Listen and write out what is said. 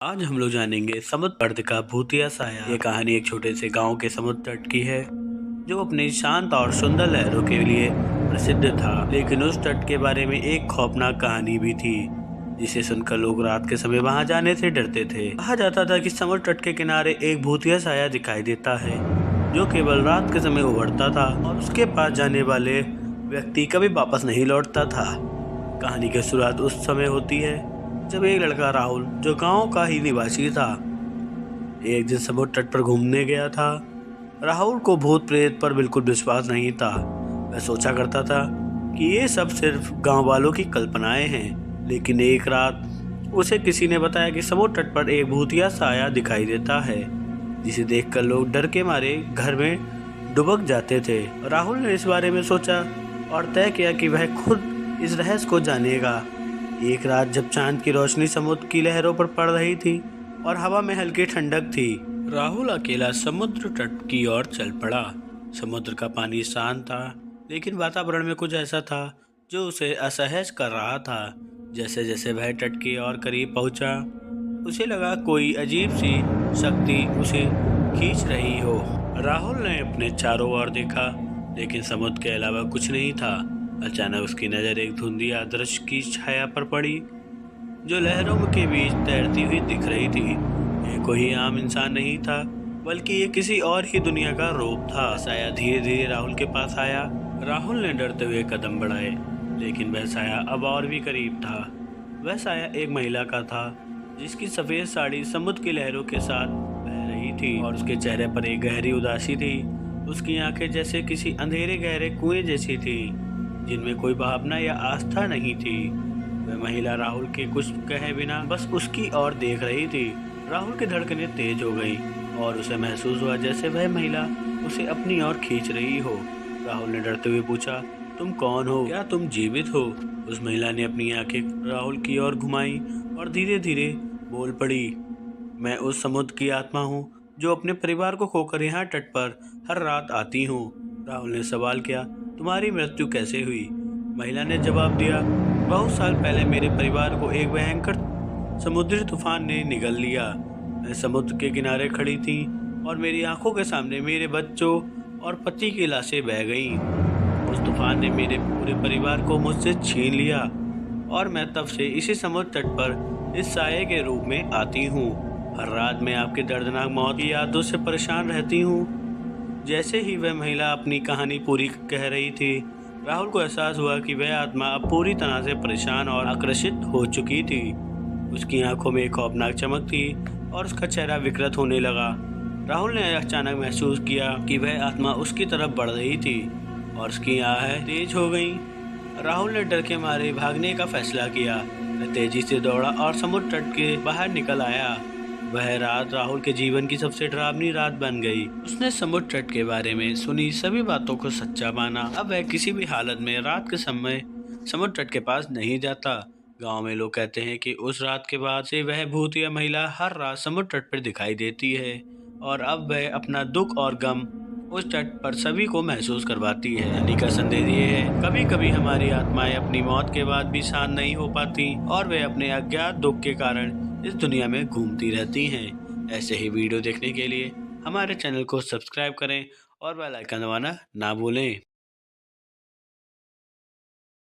आज हम लोग जानेंगे समुद्र तट का भूतिया साया। ये कहानी एक छोटे से गांव के समुद्र तट की है जो अपनी शांत और सुंदर लहरों के लिए प्रसिद्ध था। लेकिन उस तट के बारे में एक खौफनाक कहानी भी थी जिसे सुनकर लोग रात के समय वहां जाने से डरते थे। कहा जाता था कि समुद्र तट के किनारे एक भूतिया साया दिखाई देता है जो केवल रात के समय उभरता था और उसके पास जाने वाले व्यक्ति कभी वापस नहीं लौटता था। कहानी की शुरुआत उस समय होती है जब एक लड़का राहुल जो गांव का ही निवासी था एक दिन समुद्र तट पर घूमने गया था। राहुल को भूत प्रेत पर बिल्कुल विश्वास नहीं था। वह सोचा करता था कि ये सब सिर्फ गांव वालों की कल्पनाएं हैं। लेकिन एक रात उसे किसी ने बताया कि समुद्र तट पर एक भूतिया साया दिखाई देता है जिसे देखकर लोग डर के मारे घर में डुबक जाते थे। राहुल ने इस बारे में सोचा और तय किया कि वह खुद इस रहस्य को जानेगा। एक रात जब चांद की रोशनी समुद्र की लहरों पर पड़ रही थी और हवा में हल्की ठंडक थी, राहुल अकेला समुद्र तट की ओर चल पड़ा। समुद्र का पानी शांत था लेकिन वातावरण में कुछ ऐसा था जो उसे असहज कर रहा था। जैसे जैसे वह तट की ओर करीब पहुंचा उसे लगा कोई अजीब सी शक्ति उसे खींच रही हो। राहुल ने अपने चारों ओर देखा लेकिन समुद्र के अलावा कुछ नहीं था। अचानक उसकी नज़र एक धुंधली अदृश्य की छाया पर पड़ी जो लहरों के बीच तैरती हुई दिख रही थी। ये कोई आम इंसान नहीं था बल्कि ये किसी और ही दुनिया का रूप था। साया धीरे धीरे राहुल के पास आया। राहुल ने डरते हुए कदम बढ़ाए लेकिन वह साया अब और भी करीब था। वह साया एक महिला का था जिसकी सफ़ेद साड़ी समुद्र की लहरों के साथ बह रही थी और उसके चेहरे पर एक गहरी उदासी थी। उसकी आंखें जैसे किसी अंधेरे गहरे कुएं जैसी थी जिनमें कोई भावना या आस्था नहीं थी। वह महिला राहुल के कुछ कहे बिना बस उसकी ओर देख रही थी। राहुल की धड़कनें तेज हो गई और उसे महसूस हुआ जैसे वह महिला उसे अपनी ओर खींच रही हो। राहुल ने डरते हुए पूछा, तुम कौन हो? क्या तुम जीवित हो? उस महिला ने अपनी आंखें राहुल की ओर घुमाई और धीरे धीरे बोल पड़ी, मैं उस समुद्र की आत्मा हूँ जो अपने परिवार को खोकर यहाँ तट पर हर रात आती हूँ। राहुल ने सवाल किया, तुम्हारी मृत्यु कैसे हुई? महिला ने जवाब दिया, बहुत साल पहले मेरे परिवार को एक भयंकर समुद्री तूफान ने निगल लिया। मैं समुद्र के किनारे खड़ी थी और मेरी आंखों के सामने मेरे बच्चों और पति की लाशें बह गईं। उस तूफान ने मेरे पूरे परिवार को मुझसे छीन लिया और मैं तब से इसी समुद्र तट पर इस साये के रूप में आती हूँ। हर रात मैं आपकी दर्दनाक मौत की यादों से परेशान रहती हूँ। जैसे ही वह महिला अपनी कहानी पूरी कह रही थी, राहुल को एहसास हुआ कि वह आत्मा अब पूरी तरह से परेशान और आकर्षित हो चुकी थी। उसकी आंखों में एक खौफनाक चमक थी और उसका चेहरा विकृत होने लगा। राहुल ने अचानक महसूस किया कि वह आत्मा उसकी तरफ बढ़ रही थी और उसकी आंखें तेज हो गईं। राहुल ने डर के मारे भागने का फैसला किया। वह तेजी से दौड़ा और समुद्र तट के बाहर निकल आया। वह रात राहुल के जीवन की सबसे डरावनी रात बन गई। उसने समुद्र तट के बारे में सुनी सभी बातों को सच्चा माना। अब वह किसी भी हालत में रात के समय समुद्र तट के पास नहीं जाता। गांव में लोग कहते हैं कि उस रात के बाद से वह भूत या महिला हर रात समुद्र तट पर दिखाई देती है और अब वह अपना दुख और गम उस तट पर सभी को महसूस करवाती है। कहानी का संदेश ये है, कभी कभी हमारी आत्माएं अपनी मौत के बाद भी शांत नहीं हो पाती और वे अपने अज्ञात दुख के कारण इस दुनिया में घूमती रहती हैं। ऐसे ही वीडियो देखने के लिए हमारे चैनल को सब्सक्राइब करें और बेल आइकन दबाना ना भूलें।